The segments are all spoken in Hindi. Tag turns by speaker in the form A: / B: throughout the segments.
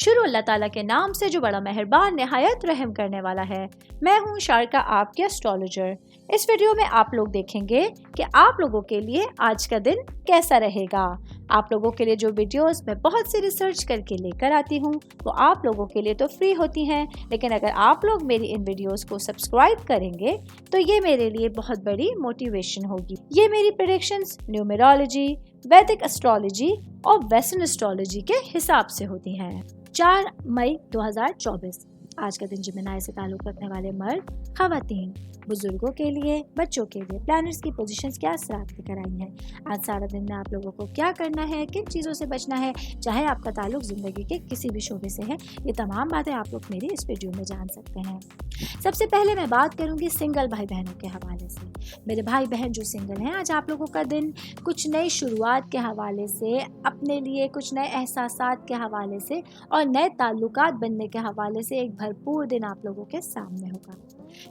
A: शुरू अल्लाह ताला के नाम से जो बड़ा मेहरबान निहायत रहम करने वाला है। मैं हूँ शारका, आपके एस्ट्रोलॉजर। इस वीडियो में आप लोग देखेंगे कि आप लोगों के लिए आज का दिन कैसा रहेगा। आप लोगों के लिए जो वीडियोस मैं बहुत सी रिसर्च करके लेकर आती हूँ वो आप लोगों के लिए तो फ्री होती हैं, लेकिन अगर आप लोग मेरी इन वीडियोस को सब्सक्राइब करेंगे तो ये मेरे लिए बहुत बड़ी मोटिवेशन होगी। ये मेरी प्रेडिक्शंस न्यूमेरोलॉजी, वैदिक एस्ट्रोलॉजी और वेस्टर्न एस्ट्रोलॉजी के हिसाब से होती हैं। 4 मई 2024 आज का दिन जिमिनाई से ताल्लुक़ रखने वाले मर्द, ख़वातीन, बुजुर्गों के लिए, बच्चों के लिए प्लैनेट्स की पोजीशंस क्या असरात लेकर आई हैं। आज सारा दिन में आप लोगों को क्या करना है, किन चीज़ों से बचना है, चाहे आपका ताल्लुक ज़िंदगी के किसी भी शोबे से है, ये तमाम बातें आप लोग मेरी इस वीडियो में जान सकते हैं। सबसे पहले मैं बात करूंगी सिंगल भाई बहनों के हवाले से। मेरे भाई बहन जो सिंगल हैं, आज आप लोगों का दिन कुछ नई शुरुआत के हवाले से, अपने लिए कुछ नए एहसासात के हवाले से और नए ताल्लुकात बनने के हवाले से एक भरपूर दिन आप लोगों के सामने होगा।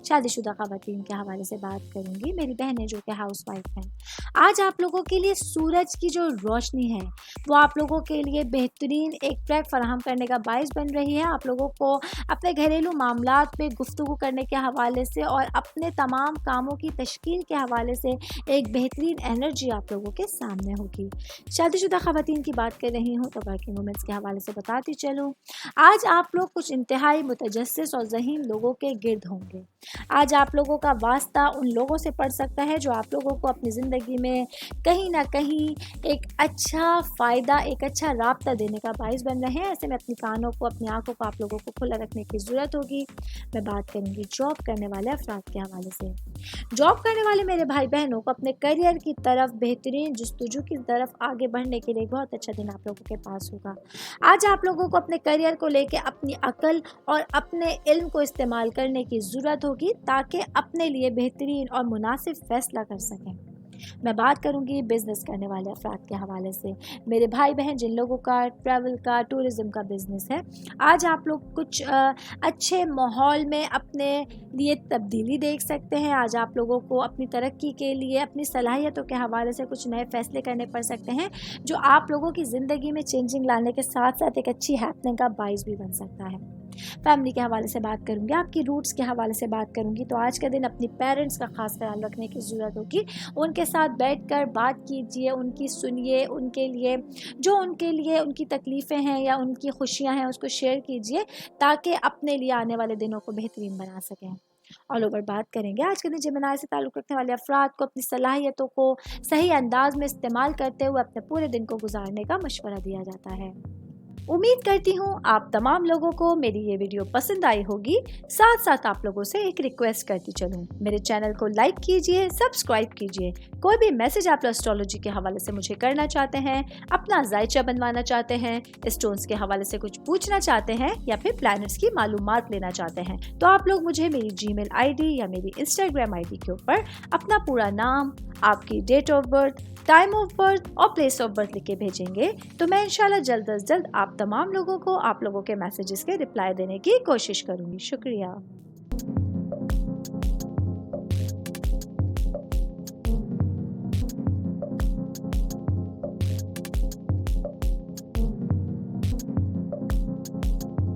A: शादीशुदा ख़वातीन के हवाले से बात करूंगी, मेरी बहनें जो कि हाउस वाइफ हैं। आज आप लोगों के लिए सूरज की जो रोशनी है वो आप लोगों के लिए बेहतरीन एक ट्रैक फराहम करने का बाइस बन रही है। आप लोगों को अपने घरेलू मामलात पे गुफ्तगू करने के हवाले से और अपने तमाम कामों की तश्कील के हवाले से एक बेहतरीन एनर्जी आप लोगों के सामने होगी। शादीशुदा ख़वातीन की बात कर रही हूँ तो वर्किंग वुमेन्स के हवाले से बताती चलूँ, आज आप लोग कुछ इंतहाई मुतजस्सिस और ज़हीन लोगों के गिर्द होंगे। आज आप लोगों का वास्ता उन लोगों से पड़ सकता है जो आप लोगों को अपनी ज़िंदगी में कहीं ना कहीं एक अच्छा फ़ायदा, एक अच्छा राब्ता देने का बाइस बन रहे हैं। ऐसे में अपनी कानों को, अपनी आंखों को आप लोगों को खुला रखने की ज़रूरत होगी। मैं बात करूंगी जॉब करने वाले अफराद के हवाले से। जॉब करने वाले मेरे भाई बहनों को अपने करियर की तरफ, बेहतरीन जस्तजू की तरफ आगे बढ़ने के लिए बहुत अच्छा दिन आप लोगों के पास होगा। आज आप लोगों को अपने करियर को लेकर अपनी अकल और अपने इल्म को इस्तेमाल करने की ज़रूरत होगी ताकि अपने लिए बेहतरीन और मुनासिब फैसला कर सकें। मैं बात करूंगी बिज़नेस करने वाले अफराद के हवाले से। मेरे भाई बहन जिन लोगों का ट्रैवल का, टूरिज़म का बिज़नेस है, आज आप लोग कुछ अच्छे माहौल में अपने लिए तब्दीली देख सकते हैं। आज आप लोगों को अपनी तरक्की के लिए, अपनी सलाहियतों के हवाले से कुछ नए फ़ैसले करने पड़ सकते हैं जो आप लोगों की ज़िंदगी में चेंजिंग लाने के साथ साथ एक अच्छी हैपनिंग का बाइस भी बन सकता है। फैमिली के हवाले से बात करूंगी, आपकी रूट्स के हवाले से बात करूंगी तो आज का दिन अपनी पेरेंट्स का खास ख्याल रखने की ज़रूरत होगी। उनके साथ बैठकर बात कीजिए, उनकी सुनिए, उनके लिए जो उनके लिए उनकी तकलीफ़ें हैं या उनकी खुशियां हैं उसको शेयर कीजिए ताकि अपने लिए आने वाले दिनों को बेहतरीन बना सकें। ऑल ओवर बात करेंगे आज के दिन जिमिनाई से ताल्लुक़ रखने वाले अफराद को अपनी सलाहियतों को सही अंदाज में इस्तेमाल करते हुए अपने पूरे दिन को गुजारने का मशवरा दिया जाता है। उम्मीद करती हूँ आप तमाम लोगों को मेरी ये वीडियो पसंद आई होगी। साथ साथ आप लोगों से एक रिक्वेस्ट करती चलूँ, मेरे चैनल को लाइक कीजिए, सब्सक्राइब कीजिए। कोई भी मैसेज आप एस्ट्रोलॉजी के हवाले से मुझे करना चाहते हैं, अपना जायचा बनवाना चाहते हैं, स्टोन्स के हवाले से कुछ पूछना चाहते हैं या फिर प्लैनेट्स की मालूमात लेना चाहते हैं तो आप लोग मुझे मेरी जीमेल आईडी या मेरी इंस्टाग्राम आईडी के ऊपर अपना पूरा नाम, आपकी date of birth, time of birth और प्लेस ऑफ बर्थ लिख के भेजेंगे तो मैं इंशाल्लाह जल्द अज जल्द आप तमाम लोगों को आप लोगों के मैसेजेस के रिप्लाई देने की कोशिश करूंगी। शुक्रिया।